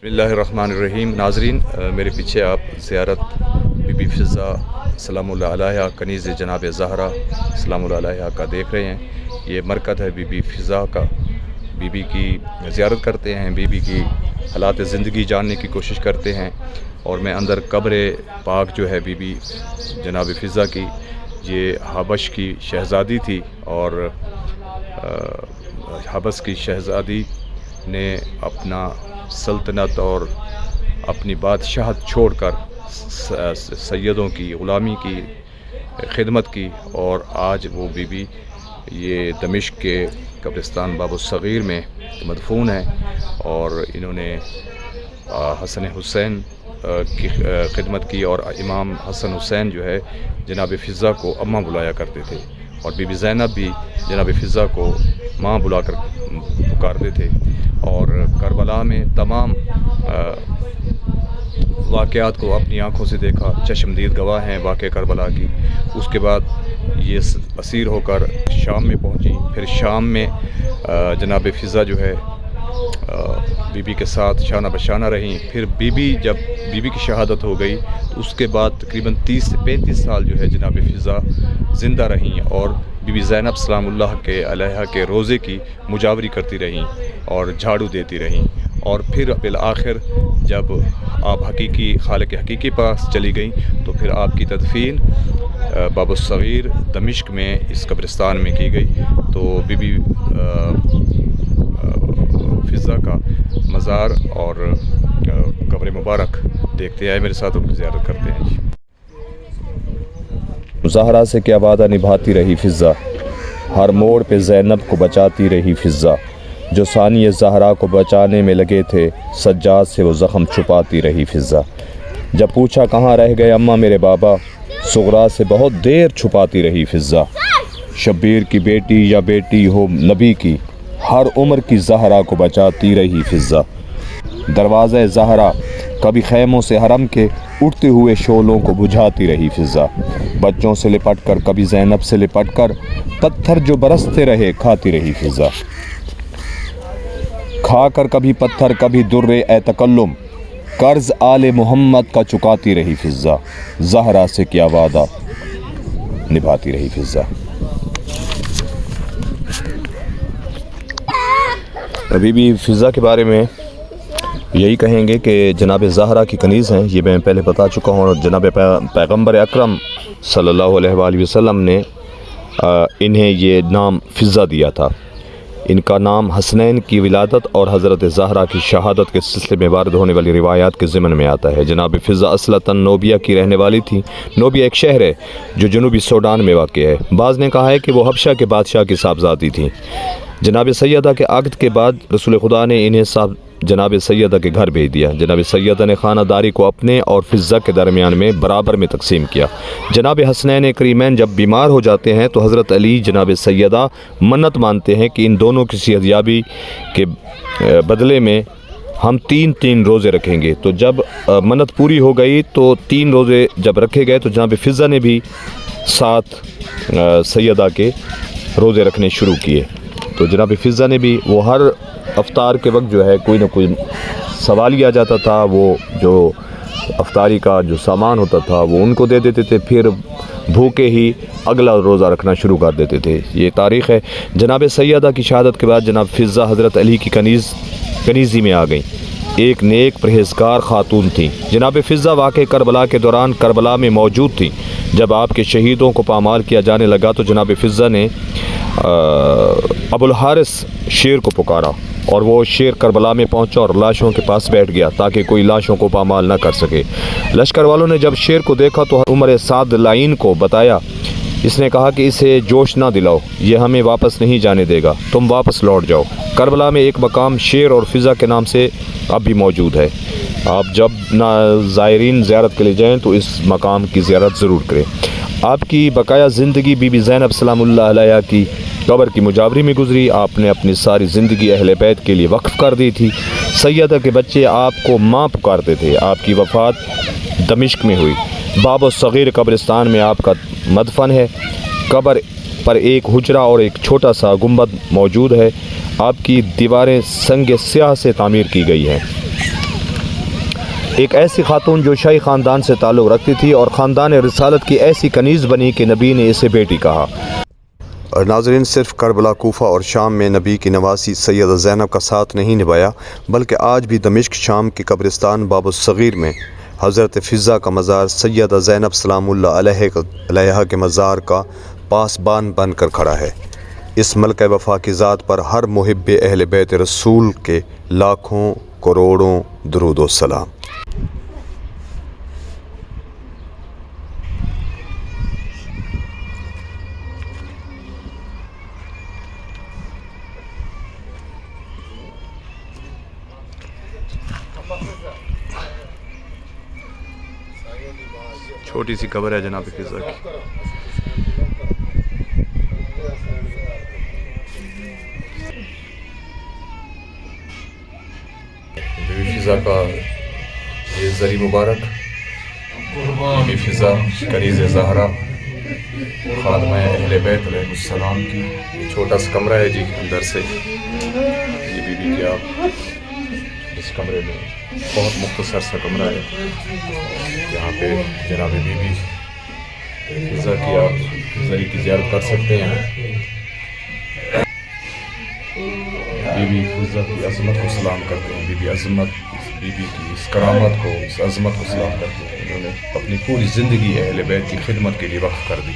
बिस्मिल्लाहिर्रहमानिर्रहीम। नाज़रीन, मेरे पीछे आप ज़ियारत बीबी फ़िज़ा सलामुल्लाह अलैहा कनीज़ जनाब ज़हरा सलामुल्लाह अलैहा का देख रहे हैं। ये मरकज़ है बीबी फ़िज़ा का। बीबी की ज़ियारत करते हैं, बीबी की हालात ज़िंदगी जानने की कोशिश करते हैं। और मैं अंदर कब्र पाक जो है बीबी जनाब फ़िज़ा की, ये हबश की शहज़ादी थी और हबश की शहज़ादी ने अपना सल्तनत और अपनी बादशाहत छोड़कर सैयदों की ग़ुलामी की खिदमत की। और आज वो बीबी ये दमिश्क के कब्रिस्तान बाबुस्सगीर में मदफून है। और इन्होंने हसन हुसैन की खिदमत की। और इमाम हसन हुसैन जो है जनाब फ़िज़ा को अम्मा बुलाया करते थे, और बीबी ज़ैनब भी जनाब फ़िज़ा को माँ बुलाकर पुकारते थे। और करबला में तमाम वाक़यात को अपनी आँखों से देखा, चश्मदीद गवाह हैं वाक़े करबला की। उसके बाद ये असीर होकर शाम में पहुँची। फिर शाम में जनाब फ़िज़ा जो है बीबी के साथ शाना बशाना रहीं। फिर जब बीबी की शहादत हो गई तो उसके बाद तकरीबन 30 से 35 साल जो है जनाब फ़िज़ा ज़िंदा रहीं और बीबी ज़ैनब सलामुल्लाह के अलैहा के रोज़े की मुजावरी करती रहीं और झाड़ू देती रहीं। और फिर बिल आखिर जब आप हकीकी खालिक हकीकी पास चली गई तो फिर आपकी तदफीन बाबुस्सगीर दमिश्क में इस कब्रिस्तान में की गई। तो बीबी फ़िज़ा का मज़ार और कब्र मुबारक देखते आए मेरे साथ, उनकी ज़ियारत करते हैं। ज़हरा से क्या वादा निभाती रही फ़िज़ा, हर मोड़ पे ज़ैनब को बचाती रही फ़िज़ा। जो सानिय ज़हरा को बचाने में लगे थे, सज्जाद से वो ज़ख़म छुपाती रही फ़िज़ा। जब पूछा कहाँ रह गए अम्मा मेरे बाबा, सुगरा से बहुत देर छुपाती रही फ़िज़ा। शब्बीर की बेटी या बेटी हो नबी की, हर उम्र की ज़हरा को बचाती रही फ़िज़ा। दरवाज़े ज़हरा कभी खैमों से हरम के उठते हुए शोलों को बुझाती रही फ़िज़ा। बच्चों से लिपट कर, कभी ज़ैनब से लिपट कर, पत्थर जो बरसते रहे खाती रही फ़िज़ा। खाकर कभी पत्थर कभी दुर्रे ए तकल्लुम, कर्ज आले मोहम्मद का चुकाती रही फ़िज़ा। ज़हरा से क्या वादा निभाती रही फ़िज़ा। बीबी फ़िज़ा के बारे में यही कहेंगे कि जनाब ज़हरा की कनीज़ हैं, ये मैं पहले बता चुका हूँ। और जनाब पैगम्बर अकरम सल्लल्लाहु अलैहि वसल्लम ने इन्हें ये नाम फ़िज़ा दिया था। इनका नाम हसनैन की विलादत और हज़रत ज़हरा की शहादत के सिलसिले में वारद होने वाली रिवायात के ज़िमन में आता है। जनाब फ़िज़ा असलतन नोबिया की रहने वाली थी। नोबिया एक शहर है जो जनूबी सूडान में वाक़ है। बाज़ ने कहा है कि वो हबशा के बादशाह की साहबज़ादी थी। जनाब सैयदा के अक़्द के बाद रसूल खुदा ने इन्हें जनाब सैयदा के घर भेज दिया। जनाब सैयदा ने खानादारी को अपने और फ़िज़ा के दरमियान में बराबर में तकसीम किया। जनाब हसनैन करीमैन जब बीमार हो जाते हैं तो हज़रत अली जनाब सैयदा मन्नत मानते हैं कि इन दोनों की सेहतयाबी के बदले में हम 3 रोज़े रखेंगे। तो जब मन्नत पूरी हो गई तो 3 रोज़े जब रखे गए तो जनाब फ़िज़ा ने भी साथ सैयदा के रोज़े रखने शुरू किए। तो जनाब फ़िज़ा ने भी, वो हर अफ्तार के वक्त जो है कोई ना कोई सवाल लिया जाता था, वो जो अफ्तारी का जो सामान होता था वो उनको दे देते थे, फिर भूखे ही अगला रोज़ा रखना शुरू कर देते थे। ये तारीख़ है। जनाब सैयदा की शहादत के बाद जनाब फ़िज़ा हज़रत अली की कनीज़ी में आ गई। एक नेक परहेज़गार ख़ातून थी। जनाब फ़िज़ा वाक़े करबला के दौरान करबला में मौजूद थी। जब आपके शहीदों को पामाल किया जाने लगा तो जनाब फ़िज़ा ने अबुल हारिस शेर को पुकारा और वो शेर करबला में पहुंचा और लाशों के पास बैठ गया ताकि कोई लाशों को पामाल ना कर सके। लश्कर वालों ने जब शेर को देखा तो उमर साद लाइन को बताया। इसने कहा कि इसे जोश ना दिलाओ, ये हमें वापस नहीं जाने देगा, तुम वापस लौट जाओ। करबला में एक मकाम शेर और फ़िज़ा के नाम से अब भी मौजूद है। आप जब ना ज़ायरीन ज़ियारत के लिए जाएँ तो इस मकाम की ज़ियारत ज़रूर करें। आपकी बकाया ज़िंदगी बीबी ज़ैनब सलामुल्लाह अलैहा की कब्र की मुजावरी में गुजरी। आपने अपनी सारी ज़िंदगी अहले बैत के लिए वक्फ़ कर दी थी। सैयदा के बच्चे आपको माँ पुकारते थे। आपकी वफ़ात दमिश्क में हुई। बाबुस्सगीर कब्रिस्तान में आपका मदफन है। कब्र पर एक हुजरा और एक छोटा सा गुंबद मौजूद है। आपकी दीवारें संग स्याह से तामीर की गई हैं। ایک ایسی خاتون جو شاہی خاندان سے تعلق رکھتی تھی اور خاندان رسالت کی ایسی کنیز بنی کہ نبی نے اسے بیٹی کہا۔ اور ناظرین، صرف کربلا، کوفہ اور شام میں نبی کی نواسی سیدہ زینب کا ساتھ نہیں نبھایا، بلکہ آج بھی دمشق شام کے قبرستان باب الصغیر میں حضرت فضہ کا مزار سیدہ زینب سلام اللہ علیہا کے مزار کا پاسبان بن کر کھڑا ہے۔ اس ملکہ وفا کی ذات پر ہر محب اہل بیت رسول کے لاکھوں کروڑوں درود و سلام۔ چھوٹی سی قبر ہے جناب فضہ کی۔ بیوی فضہ کا یہ زری مبارک، بیوی فضہ کنیز زہرا خادمہ اہل بیت علیہ السلام کی یہ چھوٹا سا کمرہ ہے جی اندر سے۔ یہ بیوی کی آپ اس کمرے میں بہت مختصر سا کمرہ ہے، یہاں پہ جناب بی بی فضہ کی آپ زری کی زیارت کر سکتے ہیں۔ بی بی فضہ کی عظمت کو سلام کرتے ہیں، بی بی عظمت، بی بی کی اس کرامت کو، اس عظمت کو سلام کرتے ہیں۔ انہوں نے اپنی پوری زندگی اہل بیت کی خدمت کے لیے وقف کر دی۔